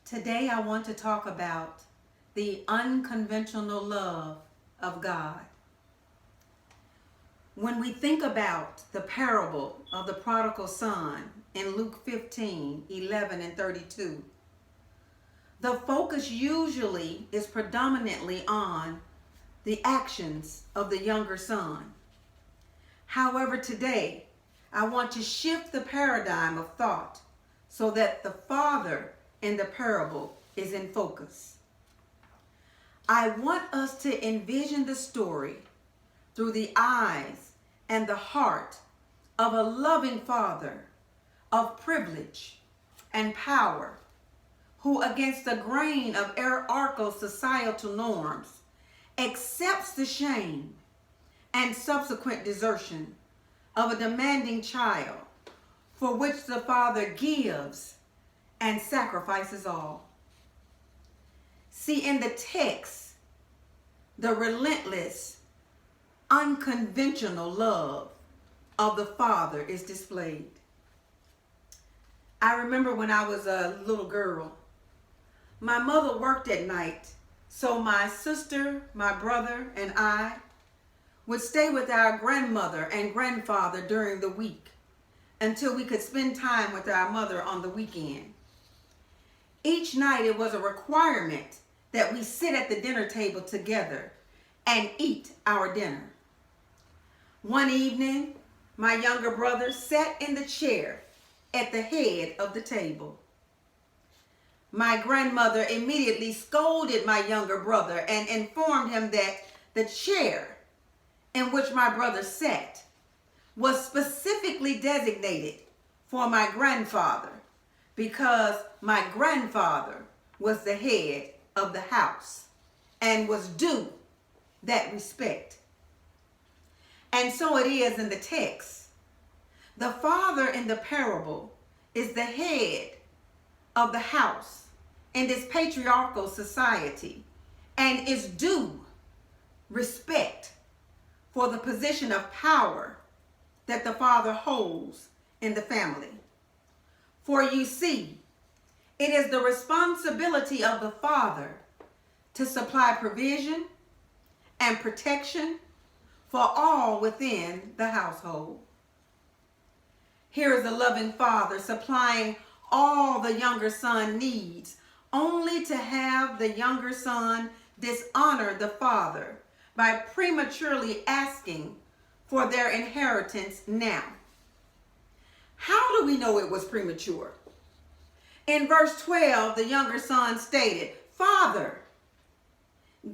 Today I want to talk about the unconventional love of God. When we think about the parable of the prodigal son in Luke 15:11 and 32, the focus usually is predominantly on the actions of the younger son. However, today I want to shift the paradigm of thought so that the father in the parable is in focus. I want us to envision the story through the eyes and the heart of a loving father of privilege and power who, against the grain of hierarchical societal norms, accepts the shame and subsequent desertion of a demanding child for which the father gives and sacrifices all. See, in the text, the relentless, unconventional love of the father is displayed. I remember when I was a little girl, my mother worked at night, so my sister, my brother, and I would stay with our grandmother and grandfather during the week until we could spend time with our mother on the weekend. Each night it was a requirement that we sit at the dinner table together and eat our dinner. One evening, my younger brother sat in the chair at the head of the table. My grandmother immediately scolded my younger brother and informed him that the chair in which my brother sat was specifically designated for my grandfather because my grandfather was the head of the house and was due that respect. And so it is in the text. The father in the parable is the head of the house in this patriarchal society and is due respect for the position of power that the father holds in the family. For you see, it is the responsibility of the father to supply provision and protection for all within the household. Here is a loving father supplying all the younger son needs, only to have the younger son dishonor the father by prematurely asking for their inheritance now. How do we know it was premature? In verse 12, the younger son stated, "Father,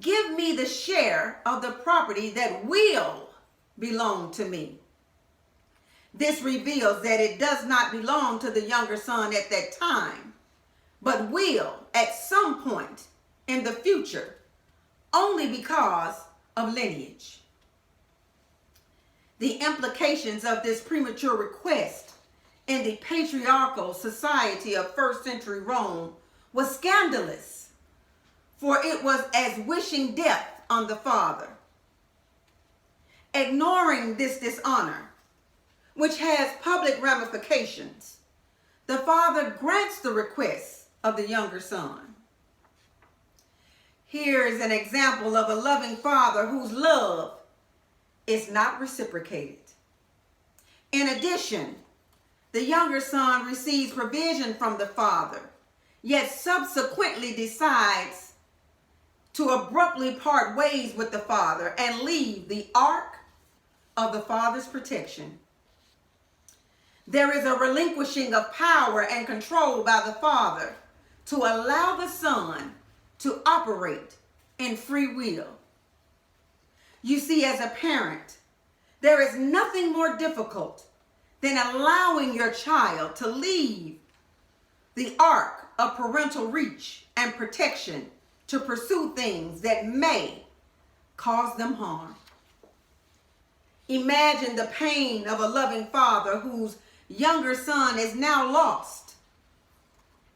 give me the share of the property that will belong to me." This reveals that it does not belong to the younger son at that time, but will at some point in the future, only because of lineage. The implications of this premature request in the patriarchal society of first century Rome was scandalous, for it was as wishing death on the father. Ignoring this dishonor, which has public ramifications, the father grants the request of the younger son. Here is an example of a loving father whose love is not reciprocated. In addition, the younger son receives provision from the father, yet subsequently decides to abruptly part ways with the father and leave the ark of the father's protection. There is a relinquishing of power and control by the father to allow the son to operate in free will. You see, as a parent, there is nothing more difficult than allowing your child to leave the arc of parental reach and protection to pursue things that may cause them harm. Imagine the pain of a loving father whose younger son is now lost,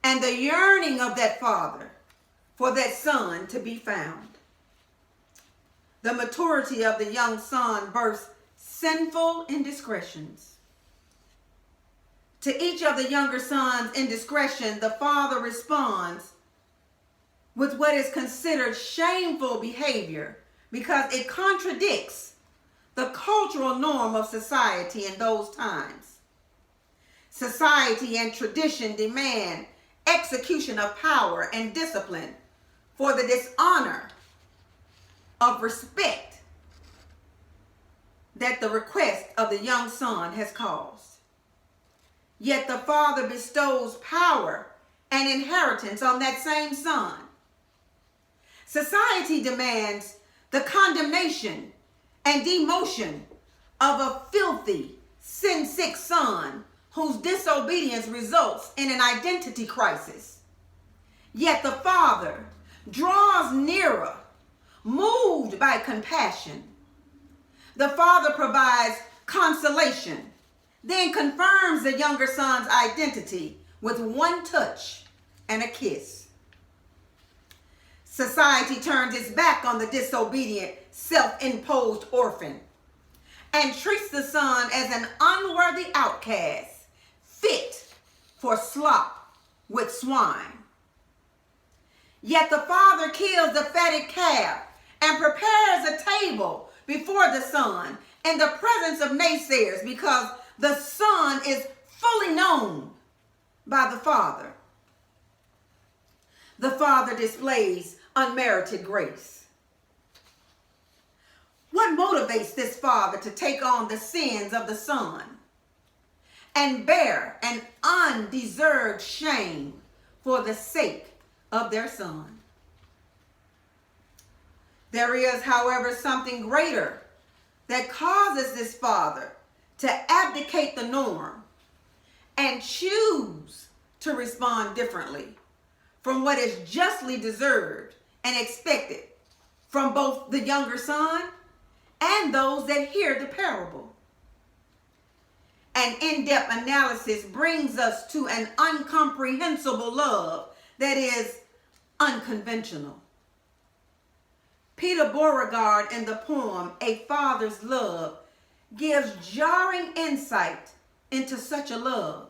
and the yearning of that father for that son to be found. The maturity of the young son births sinful indiscretions. To each of the younger son's indiscretion, the father responds with what is considered shameful behavior because it contradicts the cultural norm of society in those times. Society and tradition demand execution of power and discipline for the dishonor of respect that the request of the young son has caused. Yet the father bestows power and inheritance on that same son. Society demands the condemnation and demotion of a filthy, sin-sick son whose disobedience results in an identity crisis. Yet the father draws nearer, moved by compassion. The father provides consolation, then confirms the younger son's identity with one touch and a kiss. Society turns its back on the disobedient, self-imposed orphan and treats the son as an unworthy outcast, fit for slop with swine. Yet the father kills the fatted calf and prepares a table before the son in the presence of naysayers because the son is fully known by the father. The father displays unmerited grace. What motivates this father to take on the sins of the son and bear an undeserved shame for the sake of their son? There is, however, something greater that causes this father to abdicate the norm and choose to respond differently from what is justly deserved and expected from both the younger son and those that hear the parable. An in-depth analysis brings us to an incomprehensible love that is unconventional. Peter Beauregard in the poem A Father's Love gives jarring insight into such a love.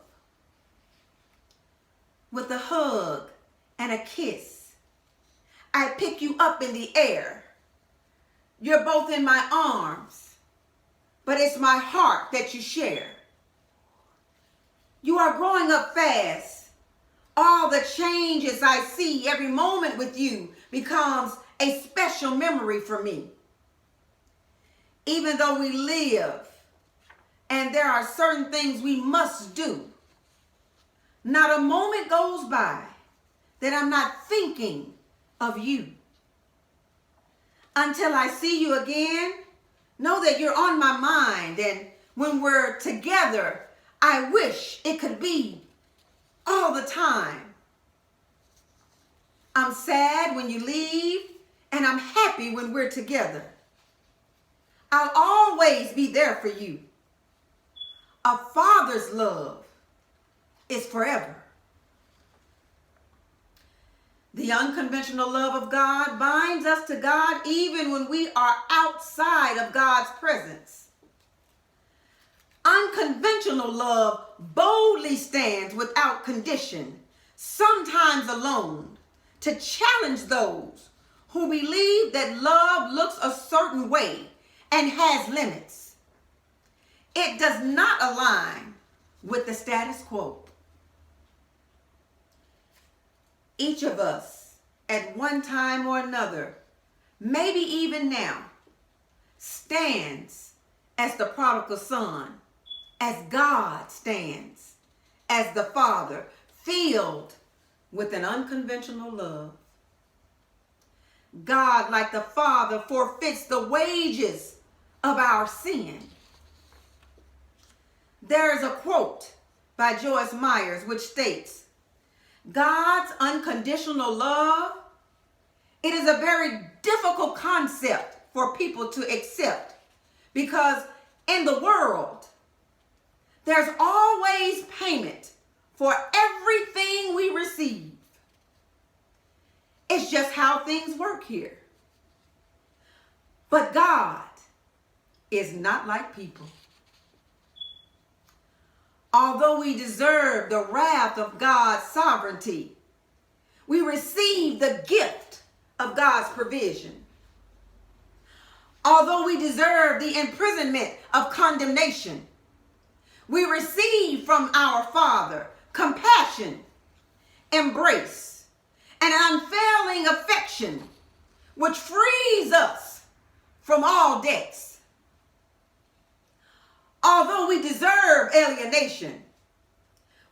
With a hug and a kiss, I pick you up in the air. You're both in my arms, but it's my heart that you share. You are growing up fast. All the changes I see every moment with you becomes a special memory for me. Even though we live and there are certain things we must do, not a moment goes by that I'm not thinking of you. Until I see you again, know that you're on my mind, and when we're together, I wish it could be all the time. I'm sad when you leave, and I'm happy when we're together. I'll always be there for you. A father's love is forever. The unconventional love of God binds us to God even when we are outside of God's presence. Unconventional love boldly stands without condition, sometimes alone, to challenge those who believe that love looks a certain way and has limits. It does not align with the status quo. Each of us, at one time or another, maybe even now, stands as the prodigal son, as God stands as the Father, filled with an unconventional love. God, like the Father, forfeits the wages of our sin. There is a quote by Joyce Myers which states, God's unconditional love, it is a very difficult concept for people to accept because in the world, there's always payment for everything we receive. It's just how things work here. But God is not like people. Although we deserve the wrath of God's sovereignty, we receive the gift of God's provision. Although we deserve the imprisonment of condemnation, we receive from our Father compassion, embrace, and an unfailing affection which frees us from all debts. Although we deserve alienation,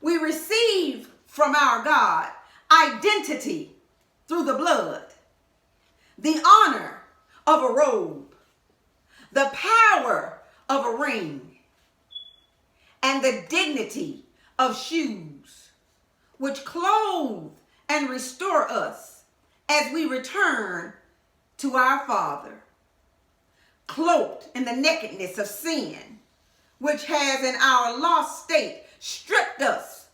we receive from our God identity through the blood, the honor of a robe, the power of a ring, and the dignity of shoes, which clothe and restore us as we return to our Father, cloaked in the nakedness of sin, which has in our lost state stripped us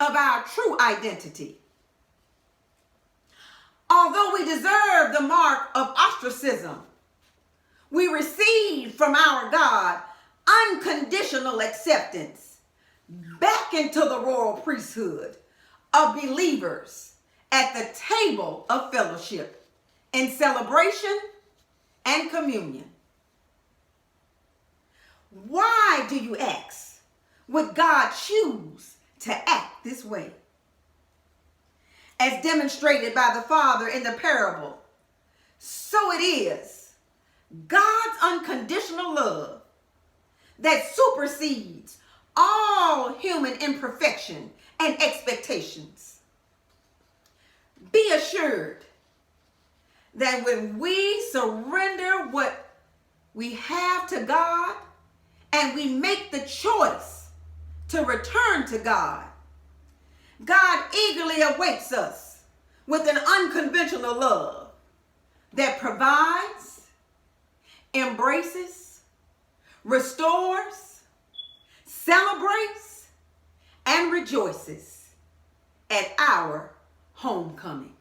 of our true identity. Although we deserve the mark of ostracism, we receive from our God unconditional acceptance back into the royal priesthood of believers at the table of fellowship in celebration and communion. Why, do you ask, would God choose to act this way? As demonstrated by the Father in the parable, so it is God's unconditional love that supersedes all human imperfection and expectations. Be assured that when we surrender what we have to God and we make the choice to return to God, God eagerly awaits us with an unconventional love that provides, embraces, restores, celebrates, and rejoices at our homecoming.